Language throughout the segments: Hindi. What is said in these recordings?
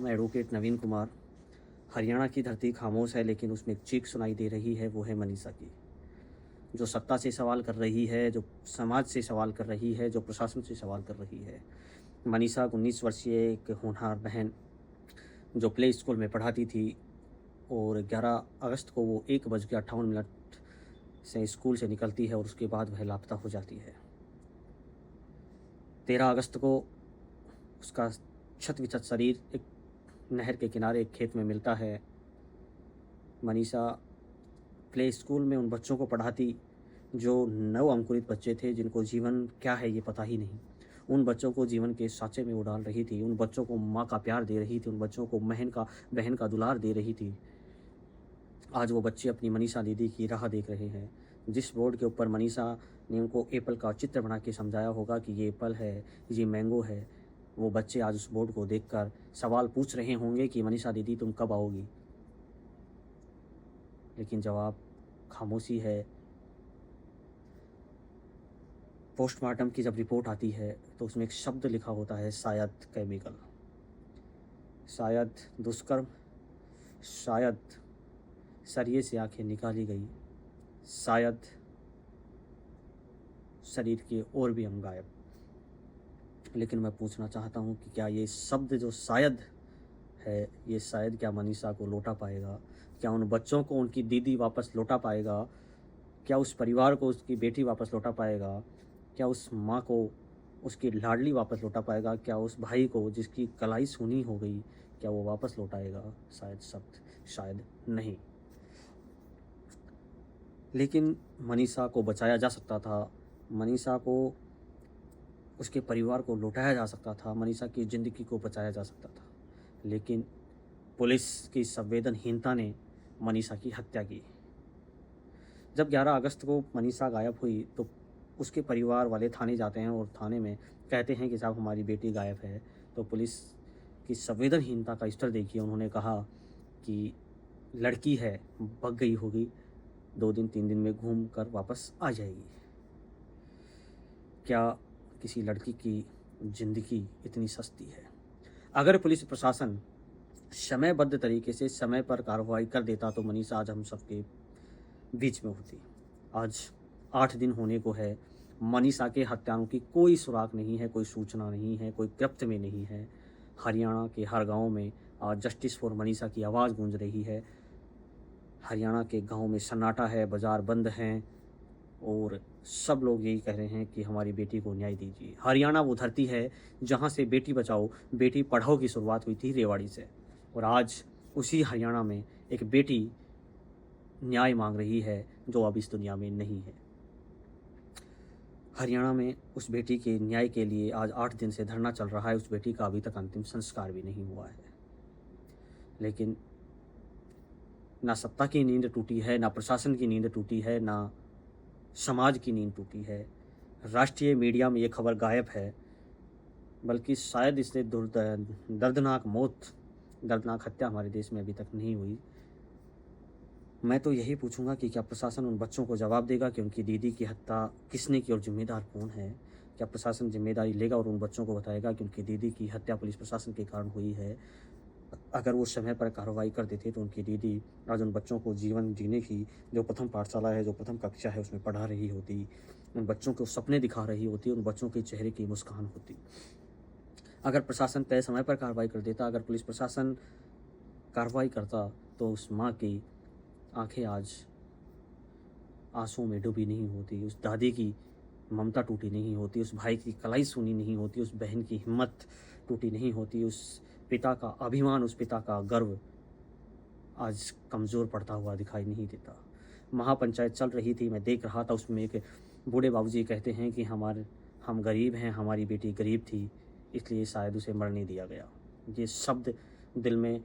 मैं एडवोकेट नवीन कुमार। हरियाणा की धरती खामोश है, लेकिन उसमें एक चीख सुनाई दे रही है, वो है मनीषा की। जो सत्ता से सवाल कर रही है, जो समाज से सवाल कर रही है, जो प्रशासन से सवाल कर रही है। मनीषा 19 वर्षीय एक होनहार बहन जो प्ले स्कूल में पढ़ाती थी और 11 अगस्त को वो 1:58 से स्कूल से निकलती है और उसके बाद वह लापता हो जाती है। 13 अगस्त को उसका क्षत-विक्षत शरीर एक नहर के किनारे एक खेत में मिलता है। मनीषा प्ले स्कूल में उन बच्चों को पढ़ाती जो नव अंकुरित बच्चे थे, जिनको जीवन क्या है ये पता ही नहीं। उन बच्चों को जीवन के साँचे में वो डाल रही थी, उन बच्चों को माँ का प्यार दे रही थी, उन बच्चों को बहन का दुलार दे रही थी। आज वो बच्चे अपनी मनीषा दीदी की राह देख रहे हैं। जिस बोर्ड के ऊपर मनीषा ने उनको एप्पल का चित्र बना के समझाया होगा कि ये एप्पल है, ये मैंगो है, वो बच्चे आज उस बोर्ड को देखकर सवाल पूछ रहे होंगे कि मनीषा दीदी तुम कब आओगी? लेकिन जवाब खामोशी है। पोस्टमार्टम की जब रिपोर्ट आती है तो उसमें एक शब्द लिखा होता है, शायद केमिकल, शायद दुष्कर्म, शायद सरिये से आंखें निकाली गई, शायद शरीर के और भी अंग गायब। लेकिन मैं पूछना चाहता हूँ कि क्या ये शब्द जो शायद है, ये शायद क्या मनीषा को लौटा पाएगा? क्या उन बच्चों को उनकी दीदी वापस लौटा पाएगा? क्या उस परिवार को उसकी बेटी वापस लौटा पाएगा? क्या उस माँ को उसकी लाडली वापस लौटा पाएगा? क्या उस भाई को जिसकी कलाई सूनी हो गई, क्या वो वापस लौटाएगा? शायद शब्द शायद नहीं। लेकिन मनीषा को बचाया जा सकता था, मनीषा को उसके परिवार को लौटाया जा सकता था, मनीषा की ज़िंदगी को बचाया जा सकता था। लेकिन पुलिस की संवेदनहीनता ने मनीषा की हत्या की। जब 11 अगस्त को मनीषा गायब हुई तो उसके परिवार वाले थाने जाते हैं और थाने में कहते हैं कि साहब हमारी बेटी गायब है। तो पुलिस की संवेदनहीनता का स्तर देखिए। उन्होंने कहा कि लड़की है, भाग गई होगी, 2 दिन 3 दिन में घूम कर वापस आ जाएगी। क्या किसी लड़की की ज़िंदगी इतनी सस्ती है? अगर पुलिस प्रशासन समयबद्ध तरीके से समय पर कार्रवाई कर देता तो मनीषा आज हम सबके बीच में होती। आज 8 दिन होने को है, मनीषा के हत्यारों की कोई सुराग नहीं है, कोई सूचना नहीं है, कोई गिरफ्त में नहीं है। हरियाणा के हर गांव में आज जस्टिस फॉर मनीषा की आवाज़ गूंज रही है। हरियाणा के गांव में सन्नाटा है, बाज़ार बंद हैं और सब लोग यही कह रहे हैं कि हमारी बेटी को न्याय दीजिए। हरियाणा वो धरती है जहां से बेटी बचाओ बेटी पढ़ाओ की शुरुआत हुई थी, रेवाड़ी से। और आज उसी हरियाणा में एक बेटी न्याय मांग रही है जो अब इस दुनिया में नहीं है। हरियाणा में उस बेटी के न्याय के लिए आज 8 दिन से धरना चल रहा है। उस बेटी का अभी तक अंतिम संस्कार भी नहीं हुआ है। लेकिन ना सत्ता की नींद टूटी है, ना प्रशासन की नींद टूटी है, ना समाज की नींद टूटी है। राष्ट्रीय मीडिया में ये खबर गायब है, बल्कि शायद इससे दर्दनाक मौत, दर्दनाक हत्या हमारे देश में अभी तक नहीं हुई। मैं तो यही पूछूंगा कि क्या प्रशासन उन बच्चों को जवाब देगा कि उनकी दीदी की हत्या किसने की और जिम्मेदार कौन है? क्या प्रशासन जिम्मेदारी लेगा और उन बच्चों को बताएगा कि उनकी दीदी की हत्या पुलिस प्रशासन के कारण हुई है? अगर वो समय पर कार्रवाई कर देते तो उनकी दीदी आज उन बच्चों को जीवन जीने की जो प्रथम पाठशाला है, जो प्रथम कक्षा है, उसमें पढ़ा रही होती, उन बच्चों को सपने दिखा रही होती, उन बच्चों के चेहरे की मुस्कान होती। अगर प्रशासन तय समय पर कार्रवाई कर देता, अगर पुलिस प्रशासन कार्रवाई करता, तो उस माँ की आंखें आज आंसुओं में डूबी नहीं होती, उस दादी की ममता टूटी नहीं होती, उस भाई की कलाई सूनी नहीं होती, उस बहन की हिम्मत टूटी नहीं होती, उस पिता का अभिमान, उस पिता का गर्व आज कमज़ोर पड़ता हुआ दिखाई नहीं देता। महापंचायत चल रही थी, मैं देख रहा था, उसमें एक बूढ़े बाबूजी कहते हैं कि हम गरीब हैं, हमारी बेटी गरीब थी, इसलिए शायद उसे मरने दिया गया। ये शब्द दिल में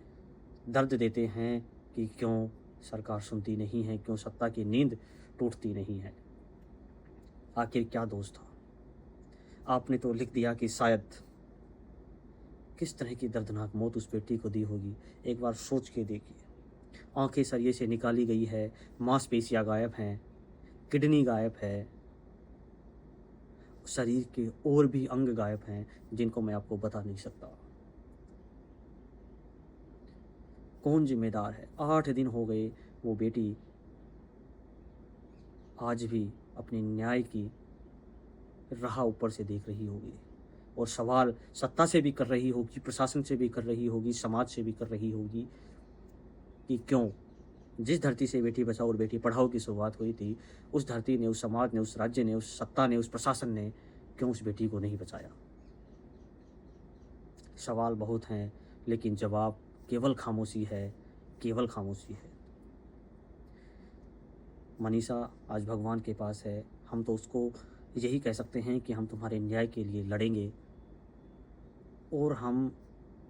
दर्द देते हैं कि क्यों सरकार सुनती नहीं है, क्यों सत्ता की नींद टूटती नहीं है। आखिर क्या दोष था? आपने तो लिख दिया कि शायद। किस तरह की दर्दनाक मौत उस बेटी को दी होगी, एक बार सोच के देखिए। आंखें सरिये से निकाली गई है, मांसपेशियां गायब हैं, किडनी गायब है, शरीर के और भी अंग गायब हैं जिनको मैं आपको बता नहीं सकता। कौन जिम्मेदार है? 8 दिन हो गए, वो बेटी आज भी अपने न्याय की राह ऊपर से देख रही होगी और सवाल सत्ता से भी कर रही होगी, प्रशासन से भी कर रही होगी, समाज से भी कर रही होगी कि क्यों जिस धरती से बेटी बचाओ और बेटी पढ़ाओ की शुरुआत हुई थी, उस धरती ने, उस समाज ने, उस राज्य ने, उस सत्ता ने, उस प्रशासन ने क्यों उस बेटी को नहीं बचाया? सवाल बहुत हैं, लेकिन जवाब केवल खामोशी है, केवल खामोशी है। मनीषा आज भगवान के पास है। हम तो उसको यही कह सकते हैं कि हम तुम्हारे न्याय के लिए लड़ेंगे और हम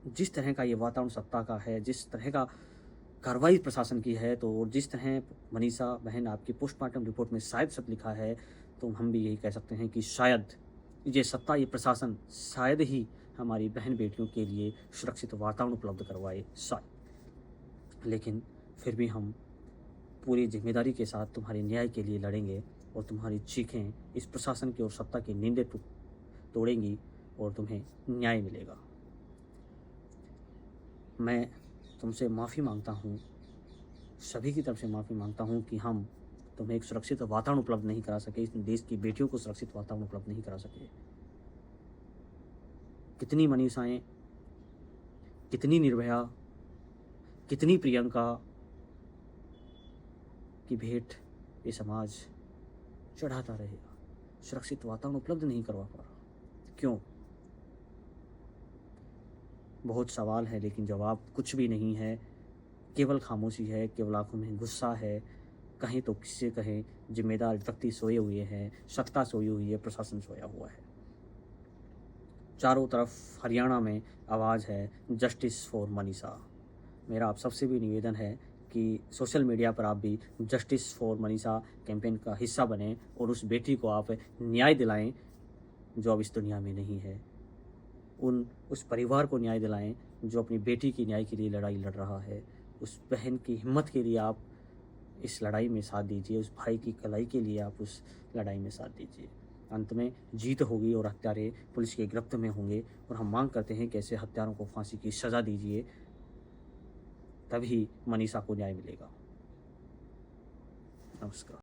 जिस तरह का ये वातावरण सत्ता का है, जिस तरह का कार्रवाई प्रशासन की है, तो जिस तरह मनीषा बहन आपकी पोस्टमार्टम रिपोर्ट में शायद सब लिखा है, तो हम भी यही कह सकते हैं कि शायद ये सत्ता, ये प्रशासन शायद ही हमारी बहन बेटियों के लिए सुरक्षित वातावरण उपलब्ध करवाए, शायद। लेकिन फिर भी हम पूरी जिम्मेदारी के साथ तुम्हारे न्याय के लिए लड़ेंगे और तुम्हारी चीखें इस प्रशासन की और सत्ता की नींदें तोड़ेंगी और तुम्हें न्याय मिलेगा। मैं तुमसे माफ़ी मांगता हूँ, सभी की तरफ से माफ़ी मांगता हूँ कि हम तुम्हें एक सुरक्षित वातावरण उपलब्ध नहीं करा सके, इस देश की बेटियों को सुरक्षित वातावरण उपलब्ध नहीं करा सके। कितनी मनीषाएं, कितनी निर्भया, कितनी प्रियंका की भेंट ये समाज चढ़ाता रहेगा, सुरक्षित वातावरण उपलब्ध नहीं करवा पा रहा। क्यों? बहुत सवाल है, लेकिन जवाब कुछ भी नहीं है, केवल खामोशी है, केवल आंखों में गुस्सा है। कहें तो किससे कहें, जिम्मेदार व्यक्ति सोए हुए हैं, सत्ता सोई हुई है, प्रशासन सोया हुआ है। चारों तरफ हरियाणा में आवाज़ है जस्टिस फॉर मनीषा। मेरा आप सबसे भी निवेदन है कि सोशल मीडिया पर आप भी जस्टिस फॉर मनीषा कैंपेन का हिस्सा बने और उस बेटी को आप न्याय दिलाएं जो अब इस दुनिया में नहीं है। उस परिवार को न्याय दिलाएं जो अपनी बेटी की न्याय के लिए लड़ाई लड़ रहा है। उस बहन की हिम्मत के लिए आप इस लड़ाई में साथ दीजिए, उस भाई की कलाई के लिए आप उस लड़ाई में साथ दीजिए। अंत में जीत होगी और हत्यारे पुलिस के गिरफ्त में होंगे और हम मांग करते हैं कि ऐसे हत्यारों को फांसी की सज़ा दीजिए, तभी मनीषा को न्याय मिलेगा। नमस्कार।